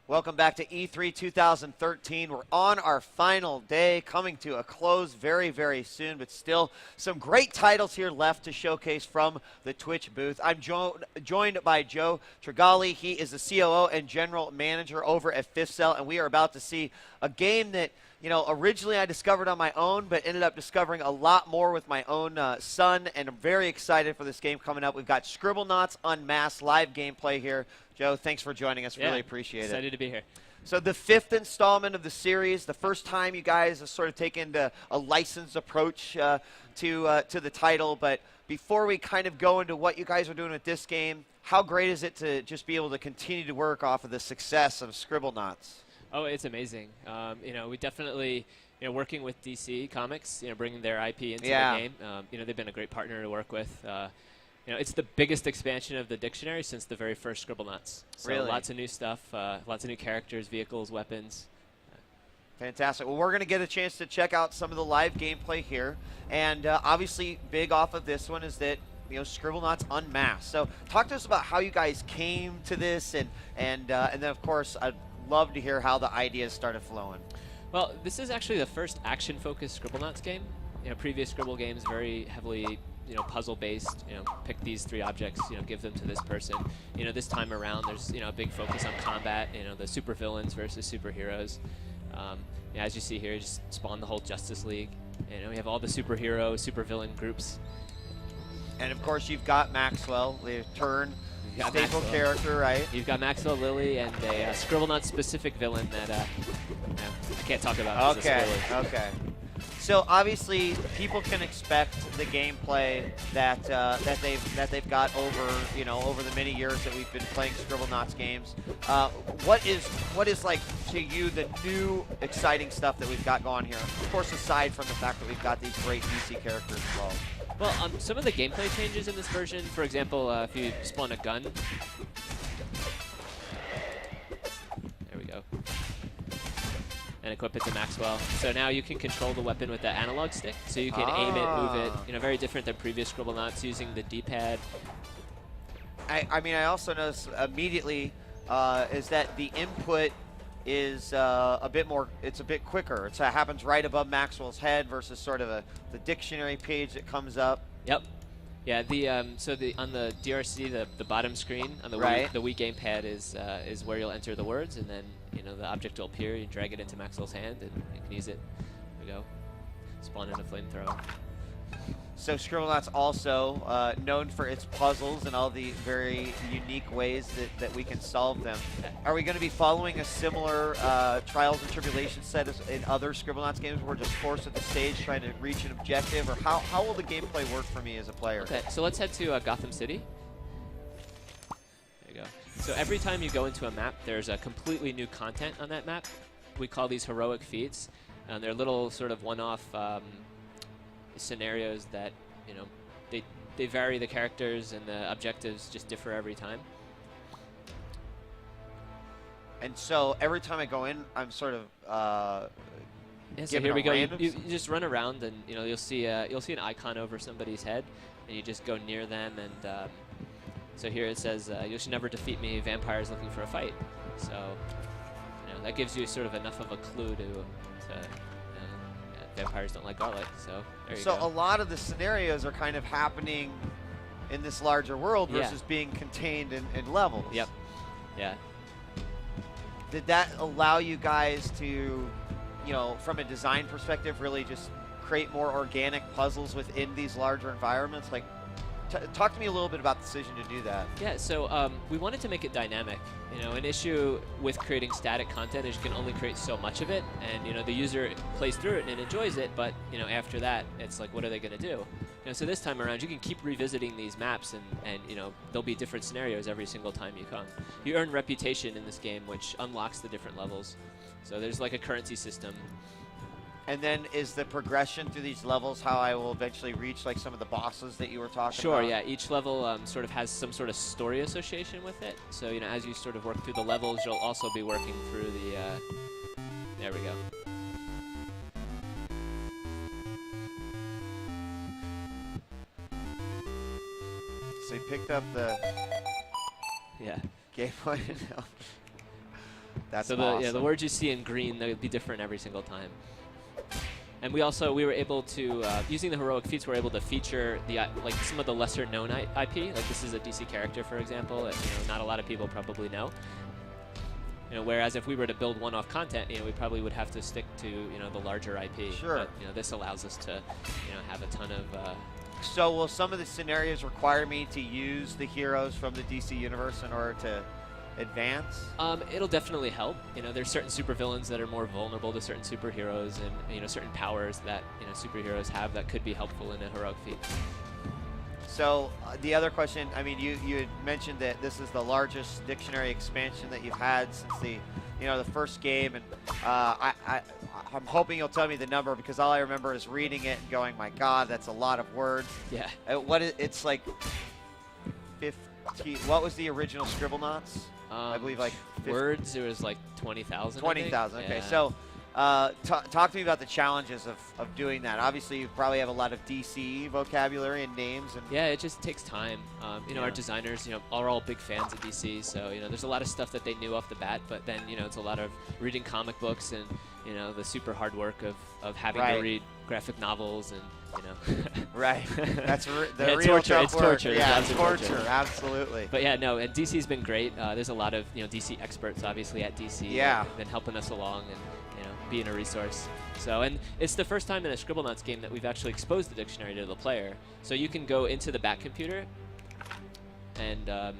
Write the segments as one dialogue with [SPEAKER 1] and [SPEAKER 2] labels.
[SPEAKER 1] Welcome back to E3 2013. We're on our final day, coming to a close very, very soon, but still some great titles here left to showcase from the Twitch booth. I'm joined by Joe Trigali. He is the COO and General Manager over at Fifth Cell, and we are about to see a game that, you know, originally I discovered on my own, but ended up discovering a lot more with my own son, and I'm very excited for this game coming up. We've got Scribblenauts Unmasked live gameplay here. Joe, thanks for joining us. Really appreciate it.
[SPEAKER 2] Excited to be here.
[SPEAKER 1] So the 5th installment of the series, the first time you guys have sort of taken a licensed approach to the title. But before we kind of go into what you guys are doing with this game, how great is it to just be able to continue to work off of the success of Scribblenauts?
[SPEAKER 2] Oh, it's amazing. You know, we definitely, you know, working with DC Comics, you know, bringing their IP into the game. You know, they've been a great partner to work with. You know, it's the biggest expansion of the dictionary since the very first Scribblenauts. So
[SPEAKER 1] really?
[SPEAKER 2] Lots of new stuff, lots of new characters, vehicles, weapons.
[SPEAKER 1] Fantastic. Well, we're going to get a chance to check out some of the live gameplay here. And obviously, big off of this one is that, you know, Scribblenauts Unmasked. So talk to us about how you guys came to this, and then, of course, I'd love to hear how the ideas started flowing.
[SPEAKER 2] Well, this is actually the first action-focused Scribblenauts game. You know, previous Scribble games very heavily, you know, puzzle-based. You know, pick these 3 objects, you know, give them to this person. You know, this time around, there's, you know, a big focus on combat. You know, the supervillains versus superheroes. Yeah, as you see here, just spawn the whole Justice League. You know, we have all the superhero, supervillain groups.
[SPEAKER 1] And of course, you've got Maxwell, the turn staple
[SPEAKER 2] Maxwell.
[SPEAKER 1] Character, right?
[SPEAKER 2] You've got Maxwell, Lily, and a Scribblenauts-specific villain that I can't talk about.
[SPEAKER 1] Okay. So obviously, people can expect the gameplay that they've got over the many years that we've been playing Scribblenauts games. What is like to you the new exciting stuff that we've got going here? Of course, aside from the fact that we've got these great DC characters as well.
[SPEAKER 2] Well, some of the gameplay changes in this version, for example, if you spawn a gun. There we go. And equip it to Maxwell. So now you can control the weapon with the analog stick. So you can aim it, move it. You know, very different than previous Scribblenauts using the D-pad.
[SPEAKER 1] I mean, I also noticed immediately is that the input is a bit more, it's a bit quicker. It happens right above Maxwell's head versus sort of the dictionary page that comes up.
[SPEAKER 2] Yep. Yeah, on the DRC, the bottom screen on the Wii gamepad is where you'll enter the words, and then, you know, the object will appear. You drag it into Maxwell's hand, and you can use it. There we go. Spawn in a flamethrower.
[SPEAKER 1] So Scribblenauts also known for its puzzles and all the very unique ways that we can solve them. Are we going to be following a similar trials and tribulations set as in other Scribblenauts games where we're just forced at the stage trying to reach an objective? Or how will the gameplay work for me as a player?
[SPEAKER 2] Okay, so let's head to Gotham City. There you go. So every time you go into a map, there's a completely new content on that map. We call these heroic feats. And they're little sort of one-off scenarios that, you know, they vary the characters, and the objectives just differ every time.
[SPEAKER 1] And so every time I go in, I'm sort of
[SPEAKER 2] so here we go. You just run around, and, you know, you'll see an icon over somebody's head, and you just go near them. And so here it says, "You should never defeat me. Vampires looking for a fight." So, you know, that gives you sort of enough of a clue to vampires don't like garlic, so there you go.
[SPEAKER 1] So a lot of the scenarios are kind of happening in this larger world versus being contained in levels.
[SPEAKER 2] Yep. Yeah.
[SPEAKER 1] Did that allow you guys to, you know, from a design perspective, really just create more organic puzzles within these larger environments? Like, talk to me a little bit about the decision to do that.
[SPEAKER 2] Yeah, so we wanted to make it dynamic. You know, an issue with creating static content is you can only create so much of it, and, you know, the user plays through it and enjoys it, but, you know, after that, it's like, what are they going to do? You know, so this time around, you can keep revisiting these maps, and you know, there'll be different scenarios every single time you come. You earn reputation in this game, which unlocks the different levels. So there's like a currency system.
[SPEAKER 1] And then is the progression through these levels how I will eventually reach like some of the bosses that you were talking about?
[SPEAKER 2] Sure, yeah. Each level sort of has some sort of story association with it. So, you know, as you sort of work through the levels, you'll also be working through the... there we go.
[SPEAKER 1] So you picked up the
[SPEAKER 2] Yeah.
[SPEAKER 1] Game Boy. That's
[SPEAKER 2] so
[SPEAKER 1] awesome.
[SPEAKER 2] the words you see in green, they would be different every single time. And we were able to, using the heroic feats, we're able to feature like some of the lesser known IP. Like this is a DC character, for example, that not a lot of people probably know. Whereas if we were to build one-off content, we probably would have to stick to the larger IP.
[SPEAKER 1] Sure.
[SPEAKER 2] But this allows us to have a ton of.
[SPEAKER 1] So will some of the scenarios require me to use the heroes from the DC universe in order to advance?
[SPEAKER 2] It'll definitely help. There's certain supervillains that are more vulnerable to certain superheroes, and certain powers that superheroes have that could be helpful in a heroic feat.
[SPEAKER 1] So the other question, I mean, you had mentioned that this is the largest dictionary expansion that you've had since the first game, and I'm hoping you'll tell me the number, because all I remember is reading it and going, my God, that's a lot of words.
[SPEAKER 2] Yeah.
[SPEAKER 1] It's like 50. What was the original Scribblenauts? I believe like 50.
[SPEAKER 2] Words. It was like 20,000.
[SPEAKER 1] 20,000. Okay,
[SPEAKER 2] yeah.
[SPEAKER 1] So talk to me about the challenges of doing that. Obviously, you probably have a lot of DC vocabulary and names. And
[SPEAKER 2] yeah, it just takes time. Our designers, are all big fans of DC, so there's a lot of stuff that they knew off the bat. But then, it's a lot of reading comic books and the super hard work of having to read graphic novels and
[SPEAKER 1] Right. That's the
[SPEAKER 2] yeah,
[SPEAKER 1] real
[SPEAKER 2] torture.
[SPEAKER 1] tough
[SPEAKER 2] It's
[SPEAKER 1] work.
[SPEAKER 2] torture.
[SPEAKER 1] Yeah,
[SPEAKER 2] It's
[SPEAKER 1] it's torture. Absolutely.
[SPEAKER 2] But yeah, no, and DC's been great. There's a lot of DC experts, obviously, at DC.
[SPEAKER 1] Yeah.
[SPEAKER 2] That have been helping us along and being a resource. So, and it's the first time in a Scribblenauts game that we've actually exposed the dictionary to the player. So you can go into the back computer, and there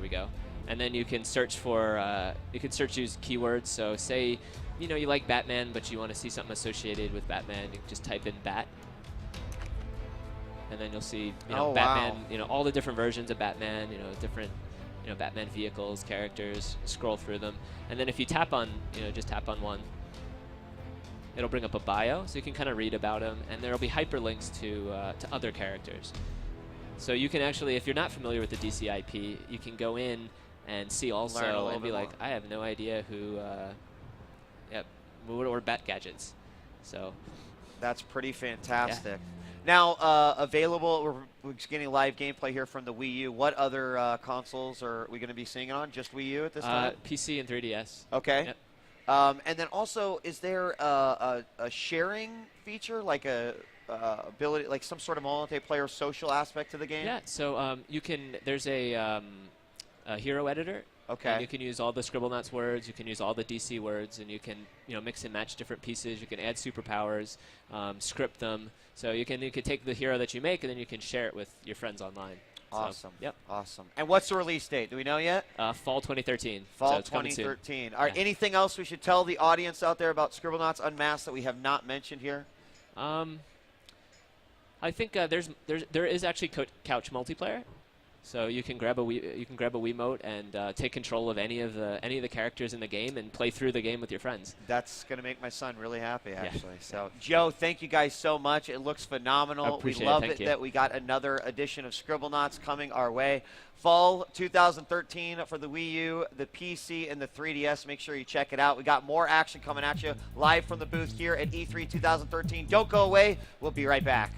[SPEAKER 2] we go. And then you can search for use keywords. So say you like Batman, but you want to see something associated with Batman, you can just type in Bat. And then you'll see Batman,
[SPEAKER 1] wow.
[SPEAKER 2] All the different versions of Batman, different Batman vehicles, characters, scroll through them. And then if you tap on, just tap on one, it'll bring up a bio, so you can kind of read about them, and there'll be hyperlinks to other characters. So you can actually, if you're not familiar with the DC IP, you can go in and see also and be like, I have no idea who or Bat gadgets. So
[SPEAKER 1] that's pretty fantastic. Yeah. Now, available, we're just getting live gameplay here from the Wii U. What other consoles are we going to be seeing it on? Just Wii U at this time?
[SPEAKER 2] PC and 3DS.
[SPEAKER 1] Okay.
[SPEAKER 2] Yep.
[SPEAKER 1] And then also, is there a sharing feature, like ability, like some sort of multiplayer social aspect to the game?
[SPEAKER 2] Yeah. So there's a hero editor.
[SPEAKER 1] Okay.
[SPEAKER 2] And you can use all the Scribblenauts words. You can use all the DC words, and you can mix and match different pieces. You can add superpowers, script them. So you can take the hero that you make, and then you can share it with your friends online.
[SPEAKER 1] Awesome.
[SPEAKER 2] So, yep.
[SPEAKER 1] Awesome. And what's the release date? Do we know yet?
[SPEAKER 2] Fall 2013.
[SPEAKER 1] Fall
[SPEAKER 2] so
[SPEAKER 1] 2013. All right. Yeah. Anything else we should tell the audience out there about Scribblenauts Unmasked that we have not mentioned here?
[SPEAKER 2] I think there is actually couch multiplayer. So you can grab a Wiimote and take control of any of the characters in the game and play through the game with your friends.
[SPEAKER 1] That's going to make my son really happy, actually.
[SPEAKER 2] Yeah.
[SPEAKER 1] So, Joe, thank you guys so much. It looks phenomenal.
[SPEAKER 2] We
[SPEAKER 1] love it that we got another edition of Scribblenauts coming our way. Fall 2013 for the Wii U, the PC, and the 3DS. Make sure you check it out. We got more action coming at you live from the booth here at E3 2013. Don't go away. We'll be right back.